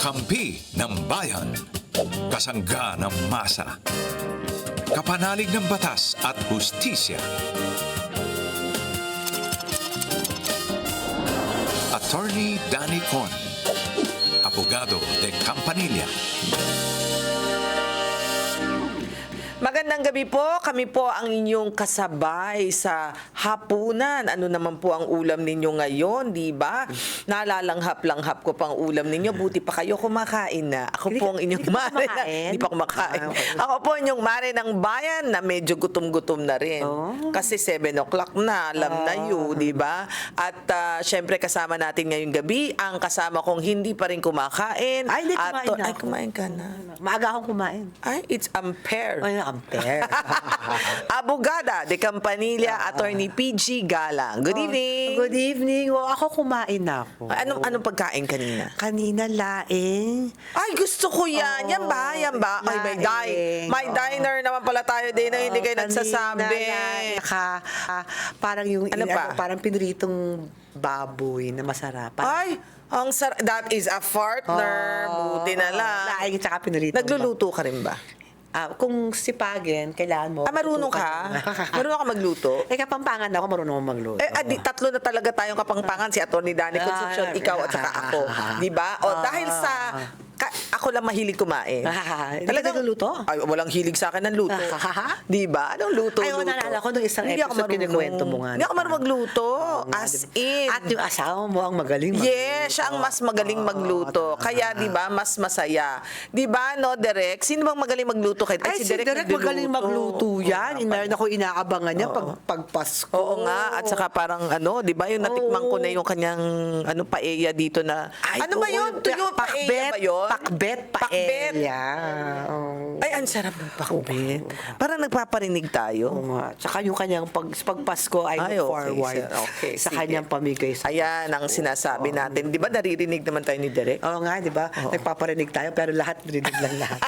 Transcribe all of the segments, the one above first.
Kakampi ng bayan. Kasangga ng masa. Kapanalig ng batas at hustisya. Attorney Danny Con. Abogado de Campanilla. Magandang gabi po. Kami po ang inyong kasabay sa hapunan. Ano naman po ang ulam ninyo ngayon, di ba? Nalalanghap-langhap ko pang ulam ninyo. Buti pa kayo kumakain na. Ako po ang inyong mare. Hindi pa kumakain. Okay. Ako po inyong mare ng bayan na medyo gutom-gutom na rin. Kasi 7 o'clock na, alam na yun, di ba? At syempre kasama natin ngayong gabi ang kasama kong hindi pa rin kumakain. Ay, hindi, kumain na Ay, ako. kumain ka na. Maaga akong kumain. Ay, it's unfair. Ay, ampere. Abogada de Campanilla, Attorney PG Galang. Good evening. Good evening. O, ako kumain na ako. Anong pagkain kanina? Kanina laing. Ay, gusto ko yan. Yan ba? Yan ba? Ay, Laing. may diner naman pala tayo din na hindi kayo Kanina, nagsasabi. laing. Parang yung Ano pa? parang pinritong baboy na masarap. Ay, that is a partner. Buti na lang. Laing tsaka pinritong Nagluluto ka rin ba? kung sipagin, kailangan mo. Marunong ka? Marunong ka magluto? Kapampangan ako, marunong ako magluto. Tatlo na talaga tayong kapangpangan, si Atty. Danny Concepcion, ikaw at saka ako. Di ba? O dahil sa ako lang mahilig kumain. Hindi ka nagluluto? Ay, walang hilig sa akin ng luto. Di ba? Anong luto? Ay, naalala ko nung isang Hindi ako episode, marunong. kinikwento mo nga. Hindi ako marunong magluto. As in. At yung asawa mo ang magaling magluto. Yes, siya ang mas magaling magluto. Kaya, di ba, mas masaya. Di ba, no, Derek? Sino bang magaling magluto? Ay, si Derek magaling magluto yan. Meron ako inaabangan niya pag Pasko. Oo nga, at saka parang di ba yung natikman ko na yung kanyang paella dito na. Ay, Ano ba oo, yun? Tuyo paella ba yun? Pakbet paella. Ay, ang sarap ng pakbet. Parang nagpaparinig tayo. Oo nga. Tsaka yung kanyang pag Pasko ay Ay, look okay, forward okay, sa sige. kanyang pamigay. Ayan ang sinasabi natin. Di ba naririnig naman tayo ni Derek? Oo nga, di ba? Nagpaparinig tayo pero lahat rinig lang lahat.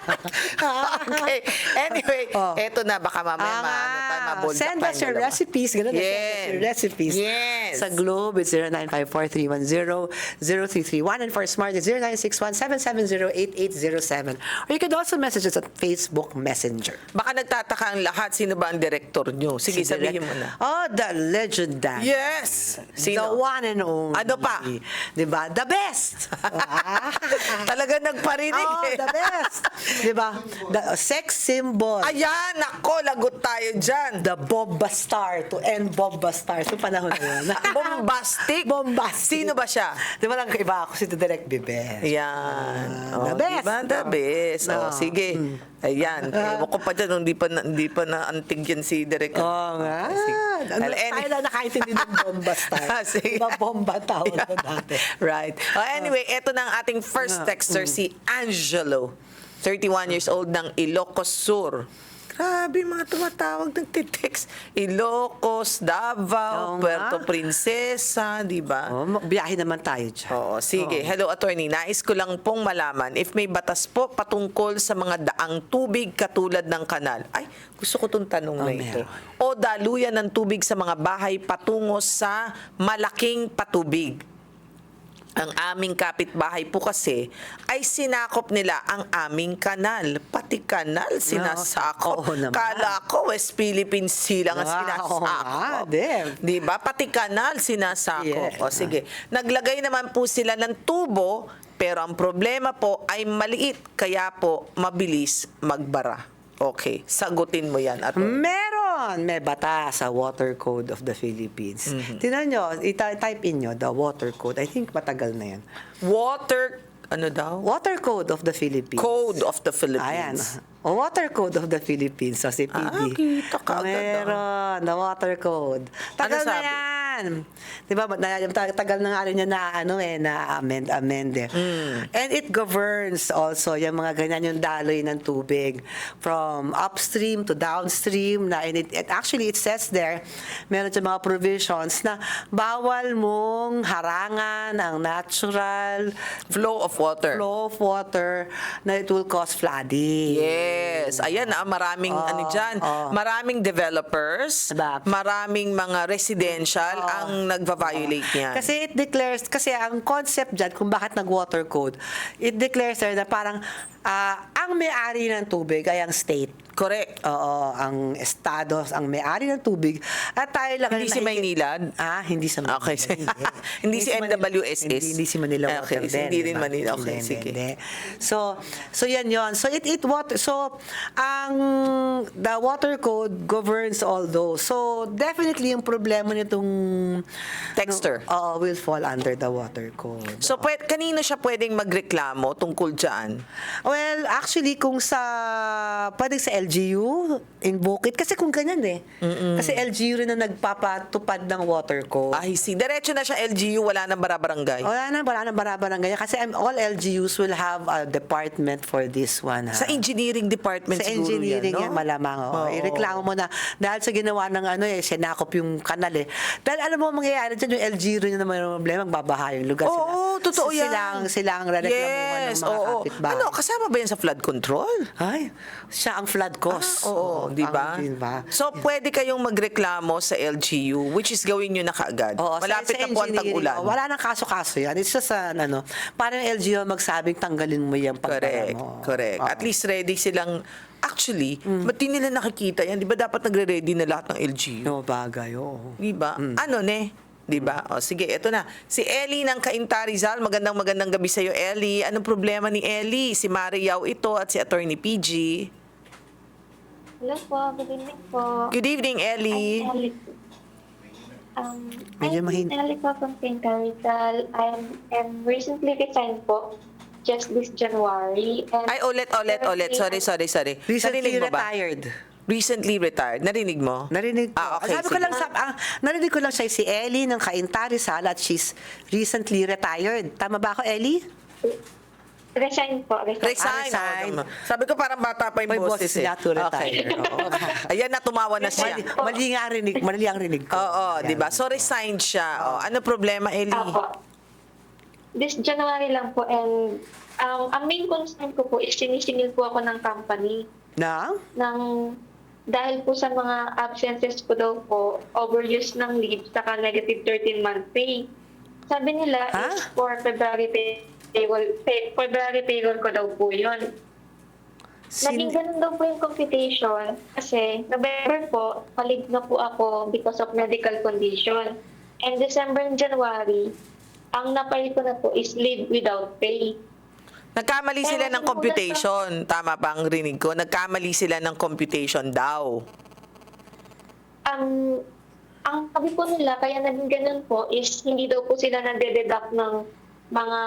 Okay. Anyway, eto na. Baka mamaya tayo mabuldak Send us your dalawa. recipes. Ganun na, Yes. send us your recipes. Yes. Sa Globe, it's 0954-310-0331. And for Smart, it's 0961-770-8807. Or you could also message us at Facebook Messenger. Baka nagtataka ang lahat. Sino ba ang director nyo? Sige, Si sabihin Direk- mo na. Oh, the legendary. Yes! The Sino? one and only. Ano pa? Di ba? The best! Talaga nagparinig Oh, eh. the best! Di ba? The sex symbol. Ayan, nako, lagot tayo dyan. The Bomba Star to end Bomba Star. So, panahon na yun. Bombastic? Bombastic. Sino ba siya? Di ba lang iba ako si Direk Bibes? Ayan. The best. Diba? The best. No. Sige. Ayan. Ewan ko pa dyan, hindi pa naantig yan si Derek. Oo nga. Ano, tayo na nakaintindi ng Bomba Star. Sige. Diba Bomba tawag na dati? Right. Anyway, eto na ang ating first texter, si Angelo. 31 years old ng Ilocos Sur. Grabe, mga tumatawag ng text. Ilocos, Davao, Oo Puerto nga. Princesa, di ba? Biyahe naman tayo dyan. Oo, sige. Hello, attorney. Nais ko lang pong malaman if may batas po patungkol sa mga daang tubig katulad ng kanal. Ay, gusto ko itong tanong na ito. Meron. O daluyan ng tubig sa mga bahay patungo sa malaking patubig. Ang aming kapitbahay po kasi ay sinakop nila ang aming kanal. Pati kanal sinasakop. Oo naman. Kala ko West Philippine Sea lang ang sinasakop. Di ba? Pati kanal sinasakop. Yes. O sige. Naglagay naman po sila ng tubo, pero ang problema po ay maliit, kaya po mabilis magbara. Okay, sagutin mo yan. At Meron! May bata sa Water Code of the Philippines. Tingnan nyo, type in nyo, the Water Code. I think matagal na yan. water, ano daw? Water Code of the Philippines. Code of the Ayan. Philippines. O, Water Code of the Philippines. So, si PD. Kita ka agad, Meron. The Water Code. Tagal na sabi? yan. Di ba? Tagal na nga rin niya na-amend eh. And it governs also yung mga ganyan yung daloy ng tubig from upstream to downstream. And it actually, it says there, meron yung mga provisions na bawal mong harangan ang natural Flow of water. flow of water na it will cause flooding. Yes. Ayan maraming ano dyan, maraming developers, Diba? maraming mga residential ang nagva-violate niyan. Kasi it declares, kasi ang concept dyan, kung bakit nag-water code, it declares there na parang ang may-ari ng tubig ay ang state. Correct. Oo, ang estado, ang may-ari ng tubig. At tayo lang Hindi si Maynila? Hindi sa Manila. Okay. Hindi si MWSS? Hindi si Manila Okay, Water din. hindi rin diba? Manila. Okay, Hindi, sige. hindi. So yan yon. So ang the water code governs all those. So definitely yung problema nitong Texter. will fall under the water code. So, kanino siya pwedeng magreklamo tungkol dyan? Well, actually, kung pwedeng sa LGU, invoke it. Kasi kung ganyan Kasi LGU rin na nagpapatupad ng water code. Ay, diretso na siya LGU, wala nang barabarangay. Wala nang barabarang ganyan. Kasi all LGUs will have a department for this one. Sa engineering department Sa siguro engineering yan, no? yan, malamang. Oo. Ireklamo mo na, dahil sa ginawa ng sinakop yung kanal Dahil alam mo, mangyayari dyan, yung LGU rin naman yung problema, magbabaha yung lugar. Oo, totoo yan. Sila ang rereklamuhan ng mga kapitbahay. Ano, kasama ba yan sa flood control? Ay, siya ang flood cause. Oo, di ba? Diba? So, pwede kayong magreklamo sa LGU, which is gawin nyo na kaagad. Oo, Malapit sa na po ang engineering, tag-ulan. wala nang kaso-kaso yan. It's just parang LGU magsabing tanggalin mo yung pagbara Correct, mo. correct. Oo. At least ready silang, actually, ba't di nila nakikita yan? Di ba dapat nagre-ready na lahat ng LGU? No, bagay, oo. Di ba? Ano Di ba? O sige, eto na. Si Ellie ng Cainta Rizal. Magandang gabi sa iyo, Ellie. Anong problema ni Ellie? Si Mariaw ito at si Attorney PG. Hello po, good evening po. Good evening, Ellie. I'm Ellie. Medyo I'm Ellie po from Cainta Rizal. I'm recently resigned po just this January. And Ay, ulit. Sorry. Recently Narinig mo ba? retired. Recently retired. Narinig mo? Narinig ko. Okay, Sabi ko sige. lang, narinig ko lang siya si Ellie ng Cainta Rizal at she's recently retired. Tama ba ako, Ellie? Resign po. Resign. Resign. Sabi ko parang bata pa yung May boses boses niya to retire. Oo. Ayan na, tumawa na siya. Mali ang rinig ko. Oo, Yan. di ba? So, resigned siya. Oh, ano problema, Ellie? Apo. This January lang po and ang main concern ko po is sinisingil po ako ng company Na? dahil po sa mga absences ko daw po, overuse ng leave, saka negative 13-month pay. Sabi nila is for February payroll ko daw po yun. Naging ganun daw po yung computation kasi November po, palig na po ako because of medical condition. And December and January, ang napay ko na po is leave without pay. Nagkamali sila ng computation. Tama ba ang rinig ko? Nagkamali sila ng computation daw. Ang sabi po nila, kaya naging ganun po, is hindi daw po sila nade-deduct ng mga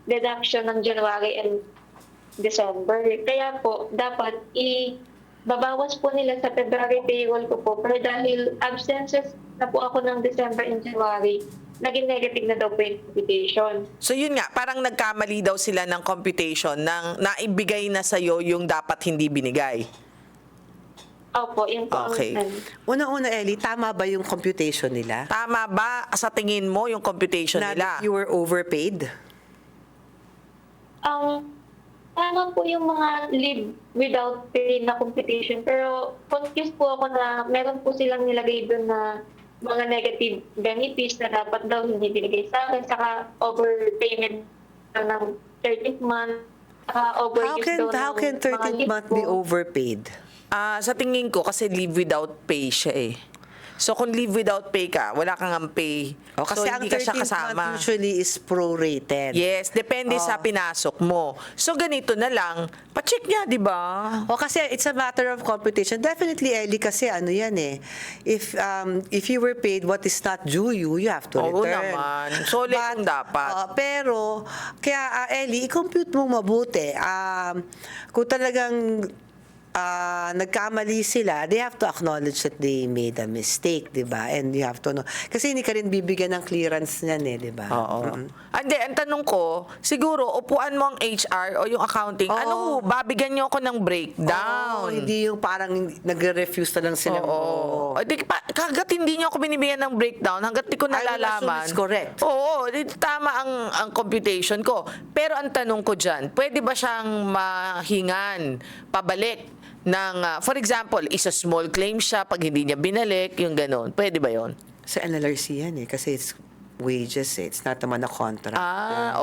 deduction ng January and December. Kaya po, dapat babawas po nila sa February payroll ko po. Pero dahil absences na po ako ng December and January, naging negative na daw po yung computation. So yun nga, parang nagkamali daw sila ng computation ng naibigay na sa'yo yung dapat hindi binigay. Opo, yun po. Okay. Una-una, Ellie, tama ba yung computation nila? Tama ba sa tingin mo yung computation Na nila? you were overpaid? Tama po yung mga leave without pay na computation. Pero confused po ako na meron po silang nilagay doon na mga negative benefits na dapat daw hindi binigay sa akin. Saka overpayment ng 13th month. Saka overuse daw ng How can mga 13th leave month ko. be overpaid? Sa tingin ko, kasi leave without pay siya eh. So kung leave without pay ka, wala kang ang pay. O, kasi so ang hindi ka 13th siya kasama. month usually is prorated. Yes, depende sa pinasok mo. So ganito na lang, pa-check niya, di ba? O kasi it's a matter of computation. Definitely, Ellie, kasi ano yan eh. If you were paid what is not due you have to Oo return. naman. Solid kung dapat. Pero, kaya Ellie, i-compute mo mabuti. Kung talagang nagkamali sila, they have to acknowledge that they made a mistake, di ba? And you have to know. Kasi hindi ka rin bibigyan ng clearance niyan di ba? Oo. Hindi, ang tanong ko, siguro, upuan mo ang HR o yung accounting, Oo. ano ho, babigyan niyo ako ng breakdown. Hindi yung parang nagre-refuse na lang sila. Oo. Hanggat hindi niyo ako binibigyan ng breakdown, hanggat di ko I will nalalaman. assume it's correct. Oo, tama ang computation ko. Pero ang tanong ko dyan, pwede ba siyang mahingan, pabalik ng, for example, is a small claim siya pag hindi niya binalik, yung ganon. Pwede ba yon? Sa NLRC yan kasi it's wages it's not naman a contract.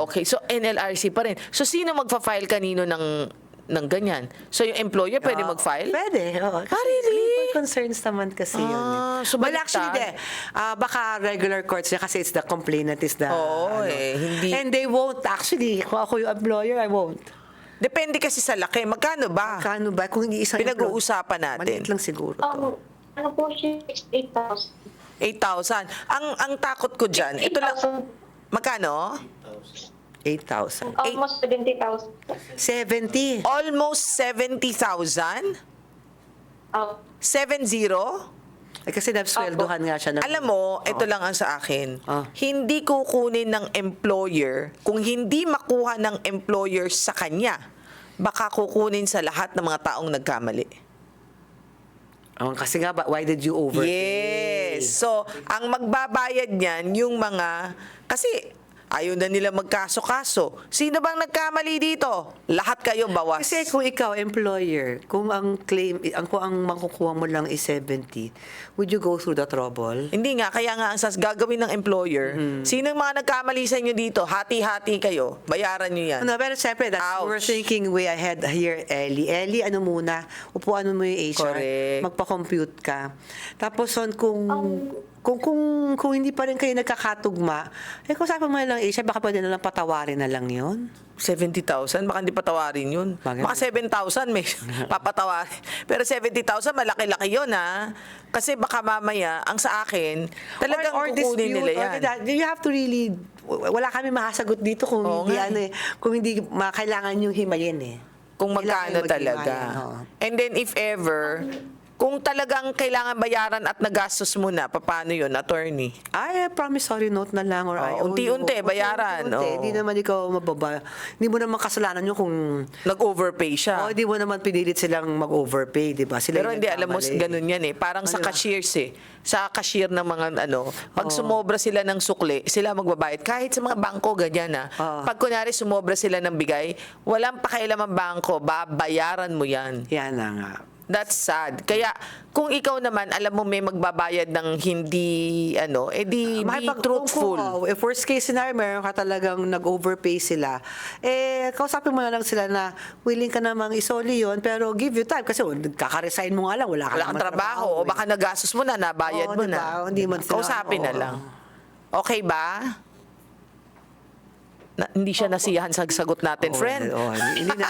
Okay. So, NLRC pa rin. So, sino magfa-file kanino ng ganyan? So, yung employer pwede mag-file? Pwede, oo. Kasi really? labor concerns naman kasi yun. So Well, baliktad. actually, baka regular courts niya kasi it's the complainant is the... Oo, hindi. And they won't actually, kung ako yung employer, I won't. Depende kasi sa laki. Magkano ba? Kano ba? Kung hindi isang Pinag-uusapan natin. Maliit lang siguro to. Ano po siya, 8,000. 8,000. Ang takot ko dyan, ito lang, 8,000. magkano? 8,000. Almost 70,000. 70. Almost 70,000? 70? Kasi nabsweldohan nga siya. Alam mo, ito lang ang sa akin. Ah. Hindi kukunin ng employer, kung hindi makuha ng employer sa kanya, baka kukunin sa lahat ng mga taong nagkamali. Kasi nga, why did you overpay? Yes. So, ang magbabayad niyan, yung mga, kasi ayaw na nila magkaso-kaso. Sino bang nagkamali dito? Lahat kayo bawas. Kasi kung ikaw, employer, kung ang claim, kung ang makukuha mo lang is 70, would you go through the trouble? Hindi nga, kaya nga ang gagawin ng employer, sino yung mga nagkamali sa inyo dito? Hati-hati kayo. Bayaran nyo yan. No, pero siyempre, we're Ouch. thinking way ahead here, Ellie. Ellie, ano muna, upuan mo yung HR, Correct. magpa-compute ka. Tapos, kung hindi pa rin kayo nagkakatugma, kung saan mo lang HR, baka pwede na lang patawarin na lang yun. 70,000, baka hindi patawarin yun. Bakit? Baka 7,000 may papatawarin. Pero 70,000, malaki-laki yun, ha? Kasi baka mamaya, ang sa akin, talagang kukunin nila yan. You have to really, wala kami makasagot dito kung Oo hindi, nga kung hindi kailangan yung himayin Kung Kailangan magkano talaga. maghimayin, oo. And then if ever, kung talagang kailangan bayaran at nagastos mo na, paano yun, attorney? Ay, promissory note na lang or Oo, unti-unti, bayaran, oo. Hindi naman ikaw mababa. Hindi mo naman kasalanan yun kung Nag-overpay siya. hindi mo naman pinilit silang mag-overpay, di ba? Sila Pero yung hindi, alam mo, nagkamali. ganun yan eh. Parang sa Ano? cashiers eh. Sa cashier ng mga pag sumobra sila ng sukli, sila magbabayad. Kahit sa mga bangko, ganyan ah. Oo. Pag kunwari sumobra sila ng bigay, walang pakialam ang bangko, babayaran mo yan. Yan na nga. That's sad. Kaya, kung ikaw naman, alam mo may magbabayad ng hindi, be truthful. If worst case scenario, meron ka talagang nag-overpay sila, kausapin mo na lang sila na willing ka namang isoli yun, pero give you time. Kasi kaka-resign mo nga lang, wala ka Wala kang naman trabaho, o baka nagastos mo na, nabayad Oo, mo diba? na. Hindi mo sila- Kausapin na oo. lang. Okay ba? Hindi siya nasiyahan sa sagot natin, friend. Hindi na.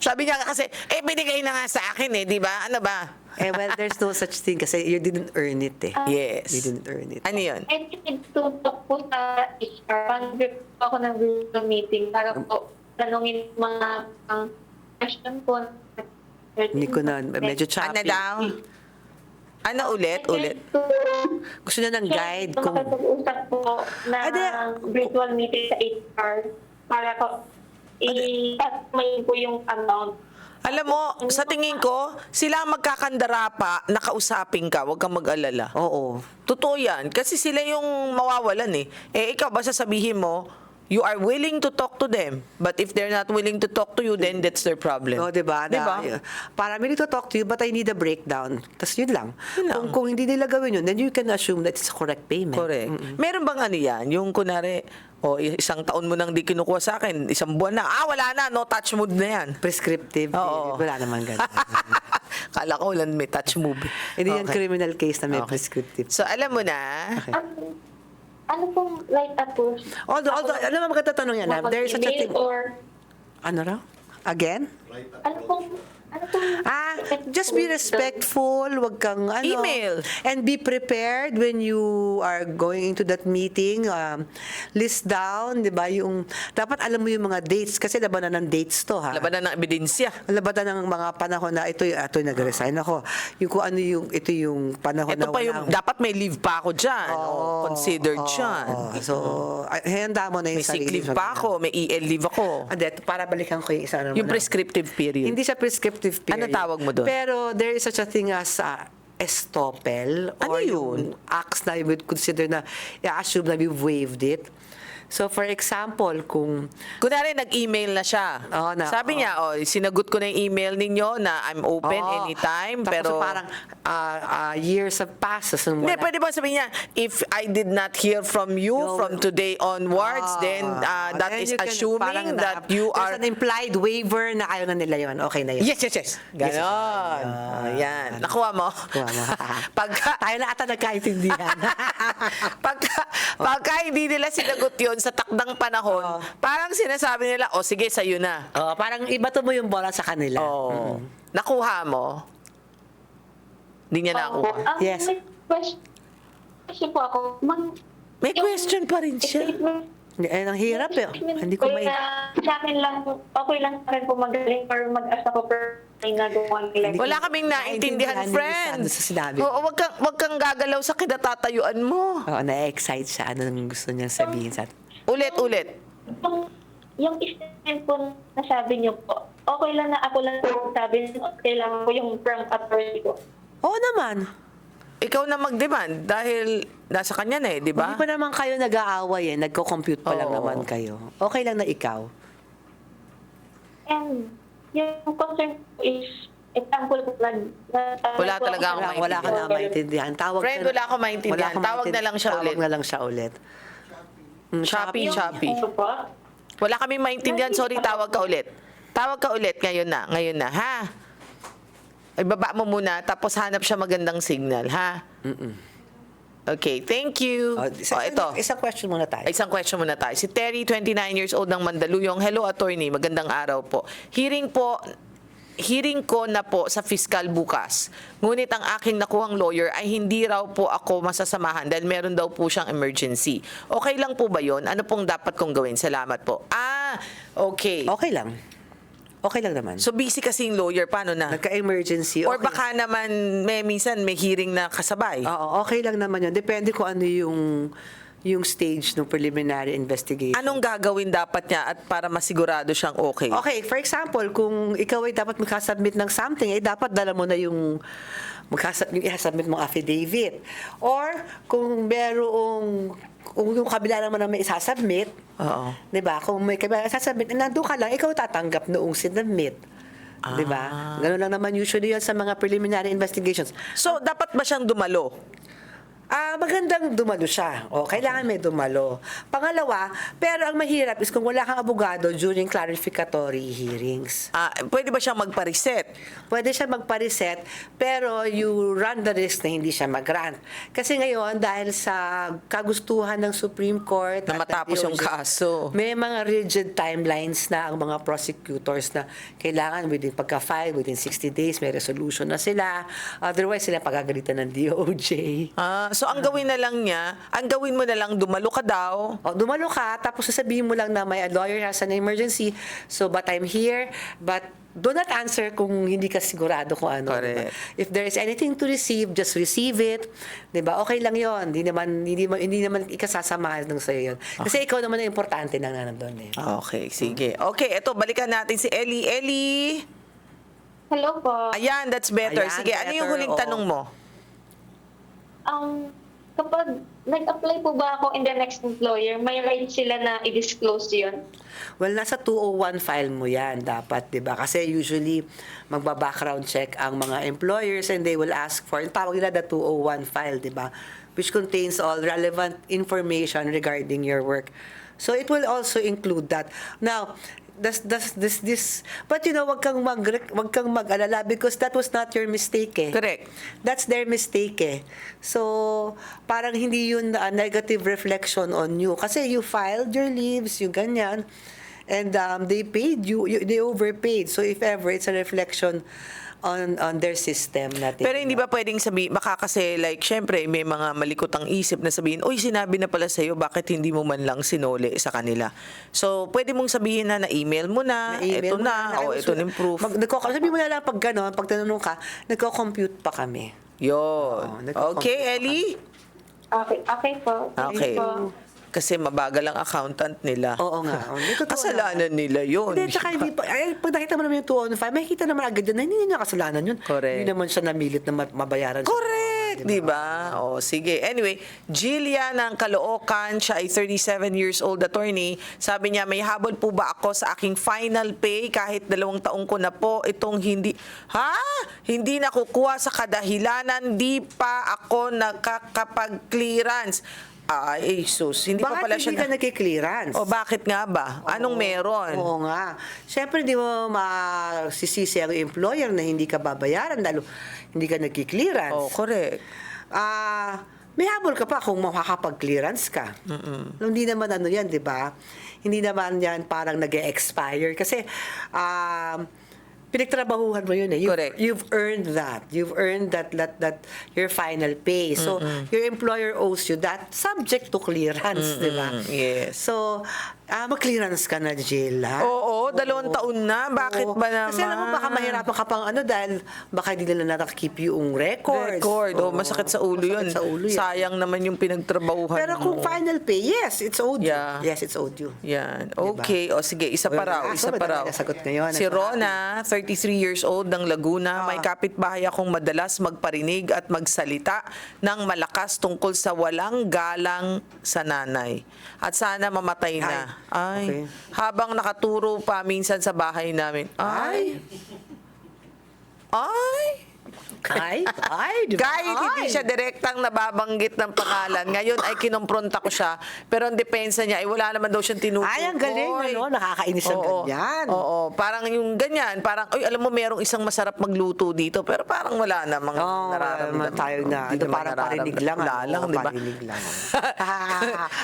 Sabi niya kasi, binigay na nga sa akin di ba? Ano ba? Well, there's no such thing kasi you didn't earn it Yes. You didn't earn it. Ano yun? And tutok po sa HR, pag-group po ako ng Google meeting para po tanungin mga question po. Hindi ko na, medyo choppy. Ano daw? Ano ulit? Gusto niya ng guide kung... Makapag-usap po na virtual meeting sa HR para po i-may po yung amount. Alam mo, sa tingin ko, sila ang magkakandara pa, nakausapin ka, huwag kang mag-alala. Oo. Totoo yan. Kasi sila yung mawawalan eh. Ikaw ba sasabihin mo, you are willing to talk to them. But if they're not willing to talk to you, then that's their problem. Oh, diba? Diba? Para willing to talk to you, but I need a breakdown. Tapos yun lang. Yun lang. Kung hindi nila gawin yun, then you can assume that it's a correct payment. Correct. Meron bang ano yan? Yung kunwari, isang taon mo nang di kinukuha sa akin, isang buwan na, wala na, no touch move na yan. Prescriptive. Oo. Wala naman ganun. Kala ko walang may touch move. Hindi yan Okay. criminal case na may Okay. prescriptive. So, alam mo na, Ano pong light approach? Although, alam mo, maganda tanong yan. There is such a thing. Or Ano raw? Again? ano pong Just be respectful, wag kang Email. and be prepared when you are going into that meeting. List down, 'di ba? Yung dapat alam mo yung mga dates kasi labanan ng dates to, ha. labanan ng ebidensya. Labanan ng mga panahon na ito nag-resign ako. Yung kung ano yung ito yung panahon Ito na pa yung, walang- dapat may leave pa ako dyan. Considered Oo. dyan. So, handa mo na yung May sick sarili leave mo. pa ako, may EL leave ako. Ande, para balikan ko yung isa naman. Yung prescriptive period. Hindi siya prescriptive period. Ano tawag mo doon? Pero there is such a thing as estoppel. Ano or yun? yung acts na you would consider na i-assume na you've waived it. So for example, kung Kunwari, nag-email na siya. Oo na, Sabi oo. niya, sinagot ko na yung email ninyo na I'm open Oo. anytime. Tapos Pero parang years have passed. So hindi, pwede ba sabihin niya, if I did not hear from you from today onwards, then that is assuming that you are... There's an implied waiver na ayaw na nila yun. Okay na yun. Yes. Ganon. Ayan. Nakuha mo? Nakuha mo. pagka, Tayo na ata nagkaintindihan. pagka hindi nila sinagot yun sa takdang panahon, parang sinasabi nila, sige, sa'yo na. Parang ibato mo yung bola sa kanila. Nakuha mo? Hindi niya nakuha. Yes. May question po ako. May question pa rin siya. Ang hirap eh. Hindi ko may... Sa akin lang, okay lang sa akin po magaling or mag-asa ko pero may nagawa nila. Wala kaming naintindihan, friend. Sa sinabi. Oo, wag kang gagalaw sa kinatatayuan mo. Na-excite siya. Ano nang gusto niyang sabihin sa... Ulit. Yung statement po na sabi niyo po, okay lang na ako lang po sabi niyo, kailangan ko yung from attorney ko. Oo naman. Ikaw na mag-demand dahil nasa kanya na di ba? Hindi pa naman kayo nag-aaway Nagko-compute pa lang Oo. naman kayo. Okay lang na ikaw. And yung concern ko is, example ko lang. Wala talaga akong Wala ka na maintindihan. Tawag Friend, ka wala akong maintindihan. Tawag na lang siya ulit. Tawag na lang siya ulit. Shopee. Ano po? Wala kaming maintindihan. Sorry, tawag ka ulit. Tawag ka ulit. Ngayon na, ha? Ibaba mo muna, tapos hanap siya magandang signal, ha? Okay, thank you. Ito. Isang question muna tayo. Isang question muna tayo. Si Terry, 29 years old ng Mandaluyong. Hello, attorney. Magandang araw po. Hearing ko na po sa fiscal bukas. Ngunit ang aking nakuhang lawyer ay hindi raw po ako masasamahan dahil meron daw po siyang emergency. Okay lang po ba yon? Ano pong dapat kong gawin? Salamat po. Okay. Okay lang. Okay lang naman. So busy kasing lawyer, paano na? Nagka-emergency. Or okay. baka naman minsan may hearing na kasabay. Oo, okay lang naman yun. Depende kung ano yung stage ng preliminary investigation. Anong gagawin dapat niya at para masigurado siyang okay? Okay, for example, kung ikaw ay dapat magkasubmit ng something, dapat dala mo na yung i-submit mong affidavit. Or, kung yung kabila naman na may isasubmit, Oo. 'di ba? Kung may kabila isasubmit, nandun ka lang, ikaw tatanggap noong sinubmit. 'Di ba? Ganun lang naman usually yun sa mga preliminary investigations. So, dapat ba siyang dumalo? Magandang dumalo siya. Kailangan may dumalo. Pangalawa, pero ang mahirap is kung wala kang abogado during clarificatory hearings. Pwede ba siyang magpa-reset? Pwede siya magpa-reset, pero you run the risk na hindi siya mag-grant. Kasi ngayon, dahil sa kagustuhan ng Supreme Court Na at ng matapos yung DOJ, kaso. may mga rigid timelines na ang mga prosecutors na kailangan pagka-file, within 60 days, may resolution na sila. Otherwise, sila pagagalitan ng DOJ. So, ang gawin mo na lang, dumalo ka daw. Dumalo ka, tapos sasabihin mo lang na my lawyer has an emergency, but I'm here, but do not answer kung hindi ka sigurado kung ano. Correct. Diba? If there is anything to receive, just receive it. 'Di ba? Okay lang 'yon. Hindi naman ikasasamahan ng sa'yo 'yon. Kasi ikaw naman ang importante nang nandoon Okay, sige. Okay, eto, balikan natin si Ellie. Ellie! Hello po. Ayan, that's better. Ayan, Sige, ano yung better, huling oo. tanong mo? Kapag nag-apply po ba ako in the next employer, may right sila na i-disclose yun? Well, nasa 201 file mo yan dapat, di ba? Kasi usually, magba-background check ang mga employers and they will ask for, tawag nila the 201 file, di ba? Which contains all relevant information regarding your work. So, it will also include that. Now, but wag kang mag-alala because that was not your mistake Correct. That's their mistake So, parang hindi yun a negative reflection on you. Kasi you filed your leaves, yung ganyan. And they paid you, they overpaid. So, if ever, it's a reflection on their system natin. Pero hindi ba pwedeng sabihin, baka kasi like, syempre, may mga malikotang isip na sabihin, uy, sinabi na pala sa'yo, bakit hindi mo man lang sinuli sa kanila? So, pwede mong sabihin na email mo na, ito na, ito na yung proof. Sabihin mo na lang pag gano'n, pag tanong ka, nagko-compute pa kami. Yun. Okay, Ellie? Okay po. Thank Okay. you po. Kasi mabagal ang accountant nila. Oo nga. Kasalanan nila yun. Hindi, tsaka hindi pa, pag nakita mo naman yung 205, makikita naman agad yun na hindi niya kasalanan yun. Correct. Hindi naman siya namilit na mabayaran. Correct! Correct, di ba? O, sige. Anyway, Jillia ng Caloocan, siya ay 37 years old attorney. Sabi niya, may habol po ba ako sa aking final pay kahit 2 taong ko na po itong hindi nakukuha sa kadahilanan, di pa ako nakakapag-clearance. Ay, sus. Hindi pa Bakit pala hindi siya ka nagki-clearance? O bakit nga ba? Anong meron? Oo nga. Siyempre, di mo masisisi ang employer na hindi ka babayaran dahil hindi ka nagki-clearance. Oh, correct. May habol ka pa kung makakapag-clearance ka. Hindi naman ano yan, di ba? Hindi naman yan parang nag-expire. Kasi, pinagtrabahuhan mo yun eh. Correct. You've earned that. You've earned that your final pay. So, your employer owes you that subject to clearance, di ba? Yes. So, mag-clearance ka na, Jill, ha? Oo, 2 taon na. Bakit Oo. ba naman? Kasi alam mo, baka mahirapan ka pang dahil baka hindi nila nakakip yung records. Record. Oo. Masakit sa ulo yun. Masakit sa ulo yan. Sayang naman yung pinagtrabahuhan Pero mo. kung final pay, yes, it's owed you. Yeah. Yes, it's owed you. Yan. Okay. O sige, isa pa raw. Isa pa raw. Sagot ngayon. Si Rona, 33 years old ng Laguna, may kapitbahay akong madalas magparinig at magsalita ng malakas tungkol sa walang galang sa nanay. At sana mamatay na. Ay. Okay. Habang nakaturo pa minsan sa bahay namin. Ay. Di ba? Kahit hindi siya direktang nababanggit ng pangalan, ngayon ay kinompronta ko siya, pero ang depensa niya ay wala naman daw siyang tinutukoy. Ay, ang galing, ano? Nakakainis ang ganyan. Oo, parang yung ganyan, parang, alam mo, merong isang masarap magluto dito, pero parang wala namang nararamdaman. Tayo na. Hindi Ito naman parang parinig lang. Wala lang, di ba? Parinig lang.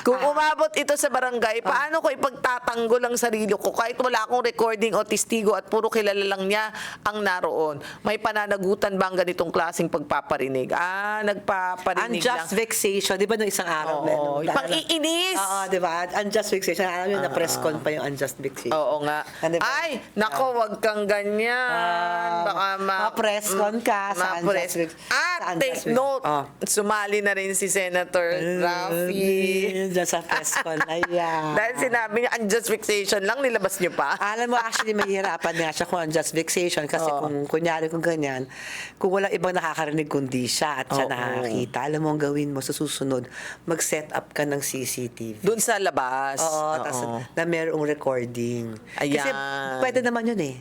Kung umabot ito sa barangay, paano ko ipagtatanggol ang sarili ko kahit wala akong recording o testigo at puro kilala lang niya ang naroon? May pananagutan ba ang ganitong klaseng pagpaparinig? Nagpaparinig Unjust lang. vexation. Di ba nung isang araw? Oo, pang-iinis. Oo, di ba? Unjust vexation. Alam mo, na-press con pa yung unjust vexation. Oo nga. Ano ba? Ay, nako, wag kang ganyan. Baka ma-press con ka sa unjust vexation. At take note, sumali na rin si Senator Raffy. Diyan sa press con. Ayan. Dahil sinabi niya, unjust vexation lang, nilabas niyo pa. Alam mo, actually, mahihirapan nga siya kung unjust vexation kasi kung kunyari kung ganyan, kung walang ibang nakakarinig kundi siya at siya nakakita, alam mo ang gawin mo sa susunod, mag-set up ka ng CCTV. Doon sa labas. Oo, tapos na merong recording. Ayan. Kasi pwede naman yun eh.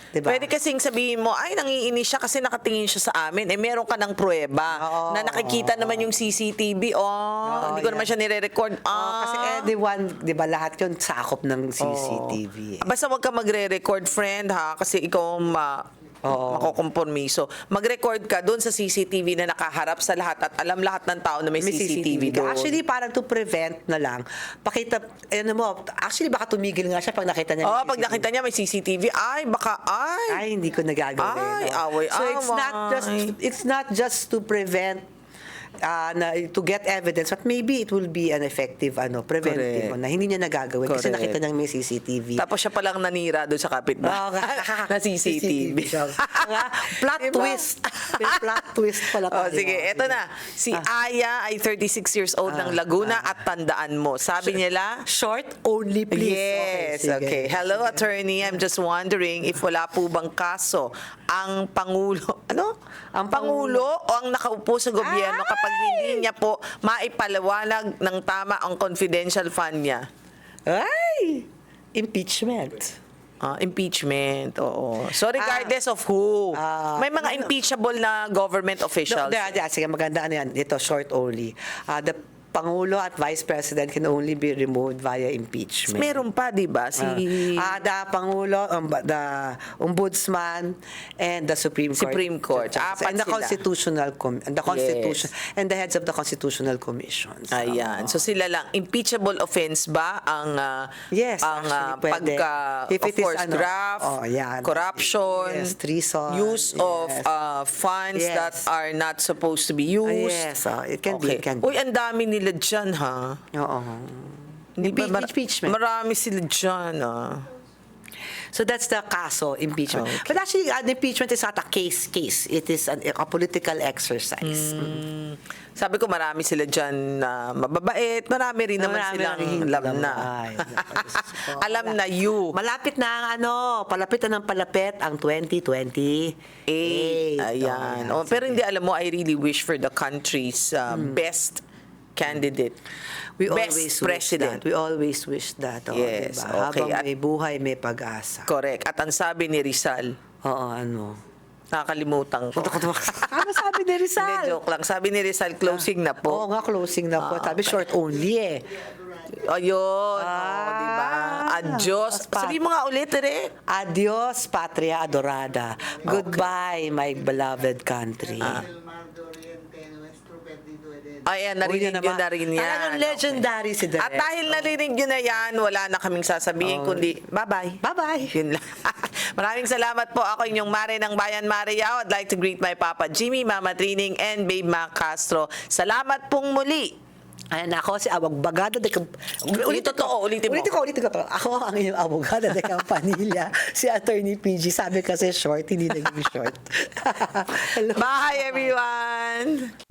Diba? Pwede kasing sabihin mo, ay, nangiinis siya kasi nakatingin siya sa amin. Meron ka ng pruweba na nakikita naman yung CCTV. Hindi ko naman siya nire-record. Kasi anyone, di ba, lahat yun sakop ng CCTV. Basta wag ka magre-record, friend, ha? Kasi ikaw makukompormiso. Mag-record ka doon sa CCTV na nakaharap sa lahat at alam lahat ng tao na may CCTV doon. Actually, parang to prevent na lang. Pakita, actually, baka tumigil nga siya pag nakita niya. Pag nakita niya may CCTV, ay, hindi ko nagagawin. Ay, away-away. So, it's not just to prevent to get evidence, but maybe it will be an effective preventive na hindi niya nagagawin kasi nakita niya may CCTV. Tapos siya palang nanira doon sa kapitbahay na CCTV. Plot twist. Plot twist pala tayo. Sige, eto na. Si Aya ay 36 years old ng Laguna at tandaan mo. Sabi nila, short only, please. Yes, okay. Hello, attorney. I'm just wondering if wala po bang kaso ang Pangulo, Ang Pangulo o ang nakaupo sa gobyerno kapag hindi niya po maipaliwanag ng tama ang confidential fund niya. Ay! Impeachment. Impeachment, oo. So regardless of who, may mga impeachable na government officials. Sige, maganda yan. Ito, short only. The Pangulo at Vice President can only be removed via impeachment. Meron pa, di ba? The Pangulo, the Ombudsman, and the Supreme Court. And the Constitutional Constitution, and the heads of the Constitutional Commissions. Ayan. So sila lang. Impeachable offense ba ang yes, ang pwede. pagka, If of it is, course, graft, corruption, yes, treason, use of funds that are not supposed to be used. Yes, it can be. Uy, ang dami nila dyan, ha? Oo. Hindi ba Impeachment. marami sila dyan, So that's the kaso, impeachment. But actually, an impeachment is not a case. It is a political exercise. Sabi ko marami sila dyan na mababait, marami rin naman Marami silang rin alam naman. na. Ay, naku, Alam na you. Malapit na ang palapit na ng palapit ang 2028. Ayan. Oh, pero hindi alam mo, I really wish for the country's best candidate. We best always president. wish that. We always wish that. Yes, diba? okay. Habang may buhay, may pag-asa. Correct. At ang sabi ni Rizal, Oo, ano? nakakalimutan ko. Ano sabi ni Rizal? Hindi, joke lang. Sabi ni Rizal, closing na po. Oo nga, closing na po. Sabi, short only eh. Ayun. Ah. Diba? Adios. Spa- Sabi mo nga ulit, Tere. Adios, patria adorada. Goodbye, my beloved country. Ayan, narinig nyo na rin yan. Talagang legendary si Direk. At dahil narinig nyo na yan, wala na kaming sasabihin, kundi bye-bye. Bye-bye. Yun lang. Maraming salamat po. Ako inyong Mare ng Bayan, Mare Yao. I'd like to greet my Papa Jimmy, Mama Trining, and Babe Mac Castro. Salamat pong muli. Ayan ako si Abogado de Ulitin mo. Ulitin ko to. Ako ang inyong Abogado de Campanilla, si Attorney PG. Sabi kasi short, hindi naging short. Hello. Bye, everyone!